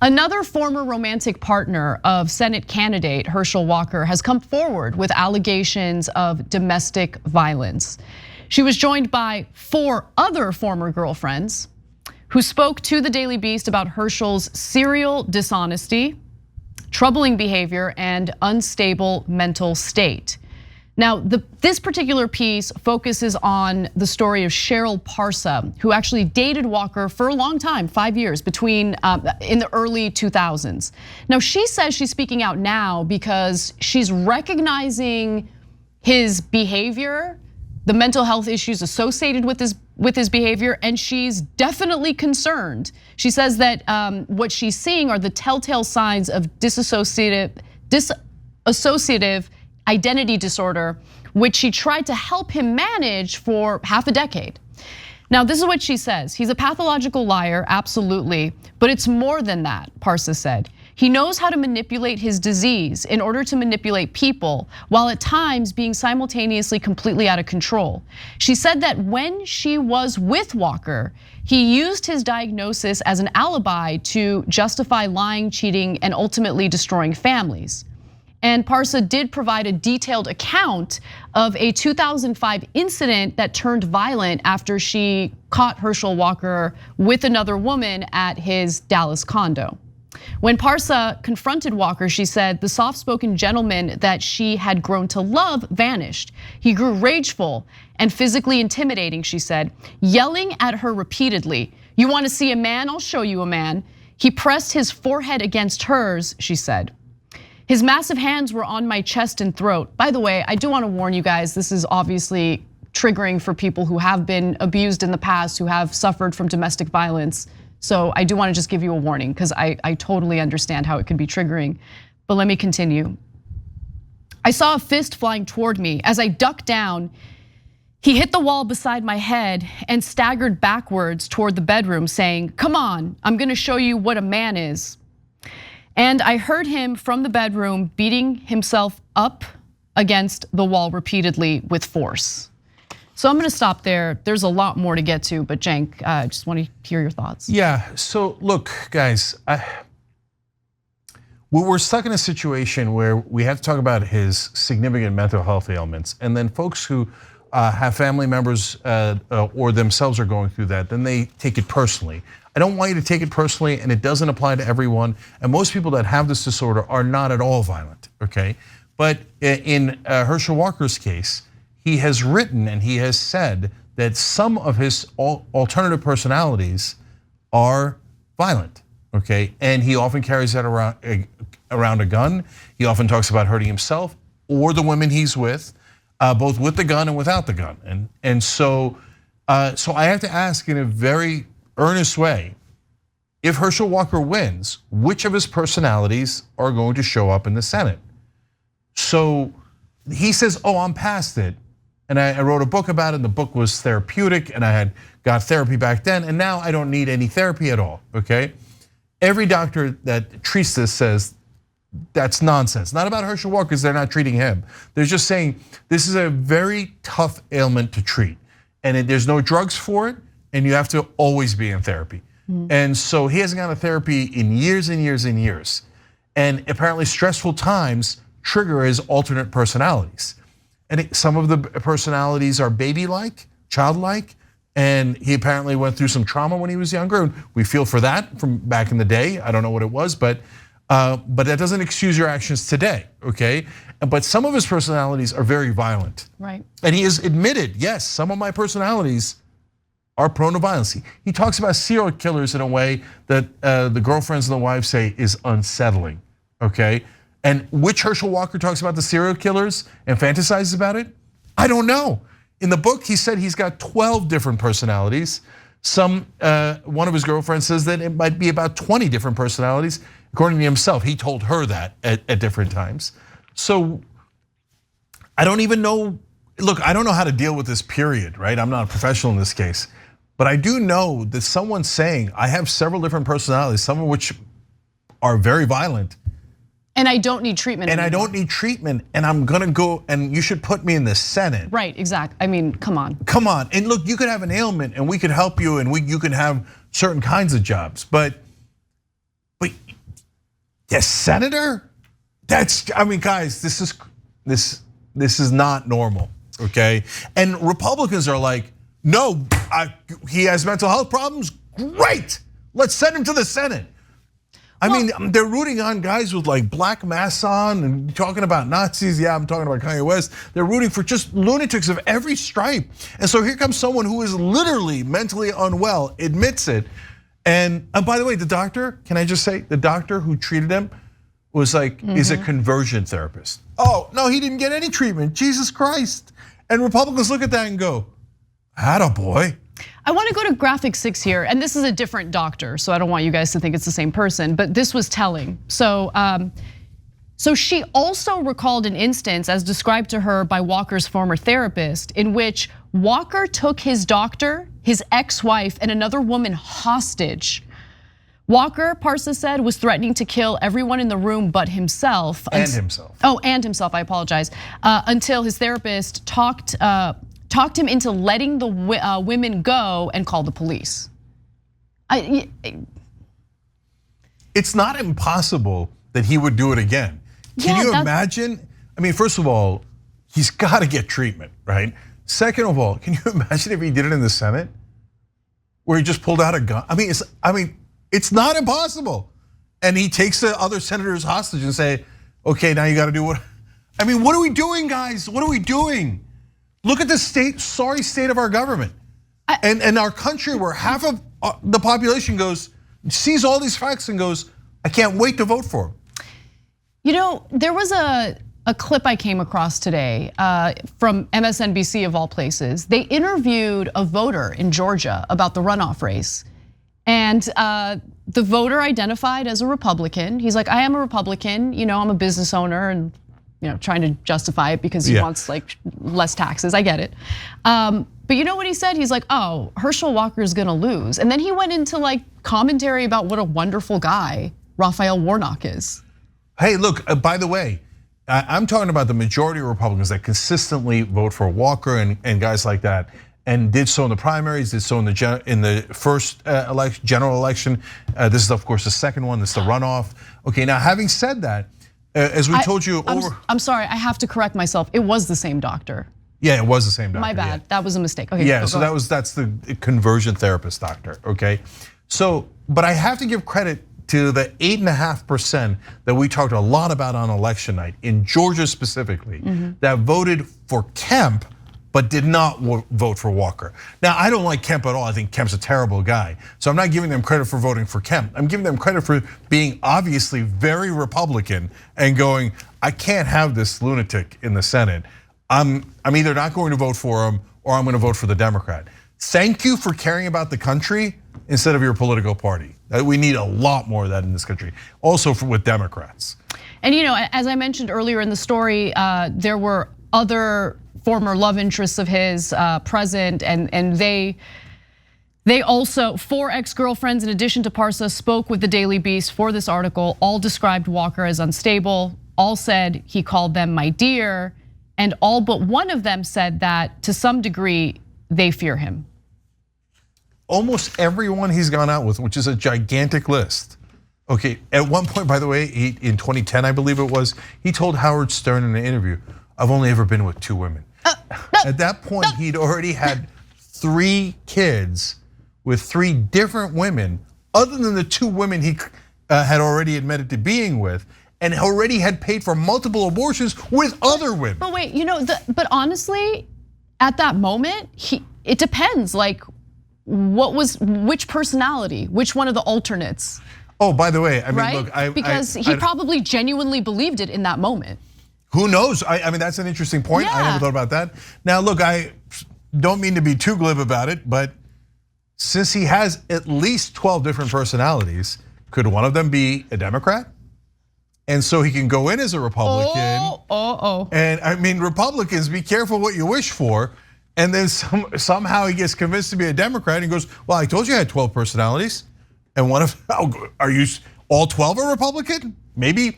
Another former romantic partner of Senate candidate Herschel Walker has come forward with allegations of domestic violence. She was joined by 4 other former girlfriends who spoke to the Daily Beast about Herschel's serial dishonesty, troubling behavior, and unstable mental state. Now, this particular piece focuses on the story of Cheryl Parsa, who actually dated Walker for a long time, 5 years, between in the early 2000s. Now, she says she's speaking out now because she's recognizing his behavior, the mental health issues associated with his behavior, and she's definitely concerned. She says that what she's seeing are the telltale signs of dissociative identity disorder, which she tried to help him manage for half a decade. Now, this is what she says. He's a pathological liar, absolutely, but it's more than that, Parsa said. He knows how to manipulate his disease in order to manipulate people, while at times being simultaneously completely out of control. She said that when she was with Walker, he used his diagnosis as an alibi to justify lying, cheating, and ultimately destroying families. And Parsa did provide a detailed account of a 2005 incident that turned violent after she caught Herschel Walker with another woman at his Dallas condo. When Parsa confronted Walker, she said the soft-spoken gentleman that she had grown to love vanished. He grew rageful and physically intimidating, she said, yelling at her repeatedly. "You want to see a man? I'll show you a man." He pressed his forehead against hers, she said. His massive hands were on my chest and throat. By the way, I do want to warn you guys, this is obviously triggering for people who have been abused in the past, who have suffered from domestic violence. So I do want to just give you a warning because I totally understand how it can be triggering. But let me continue. I saw a fist flying toward me. As I ducked down, he hit the wall beside my head and staggered backwards toward the bedroom saying, "Come on, I'm gonna show you what a man is." And I heard him from the bedroom beating himself up against the wall repeatedly with force. So I'm gonna stop there. There's a lot more to get to, but Cenk, I just want to hear your thoughts. Yeah, so look, guys, we're stuck in a situation where we have to talk about his significant mental health ailments, and then folks who have family members or themselves are going through that, then they take it personally. I don't want you to take it personally, and it doesn't apply to everyone. And most people that have this disorder are not at all violent, okay? But in Herschel Walker's case, he has written and he has said that some of his alternative personalities are violent, okay? And he often carries that around a gun. He often talks about hurting himself or the women he's with, both with the gun and without the gun. And so I have to ask in a very earnest way, if Herschel Walker wins, which of his personalities are going to show up in the Senate? So he says, "Oh, I'm past it." And I wrote a book about it, and the book was therapeutic, and I had got therapy back then, and now I don't need any therapy at all, okay? Every doctor that treats this says that's nonsense. Not about Herschel Walker, because they're not treating him. They're just saying this is a very tough ailment to treat, and there's no drugs for it, and you have to always be in therapy. And so he hasn't gone to therapy in years and years and years. And apparently stressful times trigger his alternate personalities. And some of the personalities are baby-like, childlike, and he apparently went through some trauma when he was younger. And we feel for that from back in the day. I don't know what it was, but that doesn't excuse your actions today, okay? But some of his personalities are very violent. Right. And he has admitted, yes, some of my personalities are prone to violence. He talks about serial killers in a way that the girlfriends and the wives say is unsettling, okay? And which Herschel Walker talks about the serial killers and fantasizes about it? I don't know. In the book, he said he's got 12 different personalities. One of his girlfriends says that it might be about 20 different personalities. According to himself, he told her that at different times. So I don't even know, look, I don't know how to deal with this period, right? I'm not a professional in this case. But I do know that someone saying, I have several different personalities, some of which are very violent. And I don't need treatment. And anymore. I don't need treatment, and I'm gonna go, and you should put me in the Senate. Right, exactly. I mean, come on. Come on, and look, you could have an ailment, and we could help you, and you can have certain kinds of jobs. But Yes, senator? I mean, guys, this is not normal, okay? And Republicans are like, no, he has mental health problems, great, let's send him to the Senate. I mean, they're rooting on guys with like black masks on and talking about Nazis. Yeah, I'm talking about Kanye West. They're rooting for just lunatics of every stripe. And so here comes someone who is literally mentally unwell, admits it. And by the way, the doctor, can I just say, the doctor who treated him was like, is a conversion therapist. Oh, no, he didn't get any treatment, Jesus Christ. And Republicans look at that and go, attaboy. I want to go to graphic 6 here, and this is a different doctor, so I don't want you guys to think it's the same person, but this was telling. So she also recalled an instance as described to her by Walker's former therapist in which Walker took his doctor, his ex-wife, and another woman hostage. Walker, Parsa said, was threatening to kill everyone in the room but himself. And himself. Oh, and himself, I apologize. Until his therapist talked him into letting the women go and call the police. It's not impossible that he would do it again. Can you imagine? I mean, first of all, he's got to get treatment, right? Second of all, can you imagine if he did it in the Senate, where he just pulled out a gun? I mean, it's not impossible. And he takes the other senators hostage and say, okay, now you got to do what? I mean, what are we doing, guys? What are we doing? Look at the sorry state of our government and our country, where half of the population sees all these facts and goes, I can't wait to vote for him. You know, there was a clip I came across today from MSNBC of all places. They interviewed a voter in Georgia about the runoff race. And the voter identified as a Republican. He's like, I am a Republican, I'm a business owner, and trying to justify it because he wants like less taxes. I get it. But you know what he said? He's like, oh, Herschel Walker is gonna lose. And then he went into like commentary about what a wonderful guy Raphael Warnock is. Hey, look, by the way, I'm talking about the majority of Republicans that consistently vote for Walker and guys like that, and did so in the primaries, did so in the first general election. This is of course the second one, this is the runoff. Okay, now having said that, as we told you I'm sorry, I have to correct myself. It was the same doctor. Yeah, it was the same doctor. My bad, that was a mistake. Okay, yeah, so that's the conversion therapist doctor, okay? So, but I have to give credit to the 8.5% that we talked a lot about on election night, in Georgia specifically, that voted for Kemp, but did not vote for Walker. Now, I don't like Kemp at all. I think Kemp's a terrible guy. So I'm not giving them credit for voting for Kemp. I'm giving them credit for being obviously very Republican and going, I can't have this lunatic in the Senate. I'm either not going to vote for him or I'm going to vote for the Democrat. Thank you for caring about the country instead of your political party. We need a lot more of that in this country. Also with Democrats. And as I mentioned earlier in the story, there were other former love interests of his present, and they also, 4 ex-girlfriends in addition to Parsa spoke with the Daily Beast for this article. All described Walker as unstable. All said he called them my dear, and all but one of them said that to some degree they fear him. Almost everyone he's gone out with, which is a gigantic list. Okay, at one point, by the way, in 2010, I believe it was, he told Howard Stern in an interview, I've only ever been with 2 women. At that point, he'd already had 3 kids with 3 different women, other than the 2 women he had already admitted to being with, and already had paid for multiple abortions with other women. But wait, but honestly, at that moment, it depends, like which personality, which one of the alternates. Oh, by the way, I mean, right? Look, because he probably genuinely believed it in that moment. Who knows? I mean, that's an interesting point. Yeah. I never thought about that. Now, look, I don't mean to be too glib about it, but since he has at least 12 different personalities, could one of them be a Democrat? And so he can go in as a Republican. And I mean, Republicans, be careful what you wish for. And then somehow he gets convinced to be a Democrat and goes, well, I told you I had 12 personalities. And are you all 12 are Republican? Maybe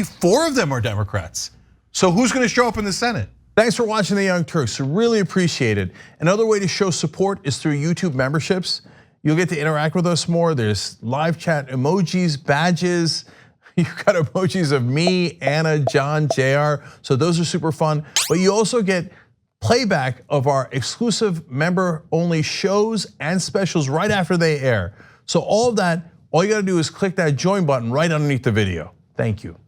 4 of them are Democrats. So who's gonna show up in the Senate? Thanks for watching The Young Turks, really appreciate it. Another way to show support is through YouTube memberships. You'll get to interact with us more. There's live chat emojis, badges. You've got emojis of me, Anna, John, JR. So those are super fun. But you also get playback of our exclusive member-only shows and specials right after they air. So all of that, all you gotta do is click that join button right underneath the video. Thank you.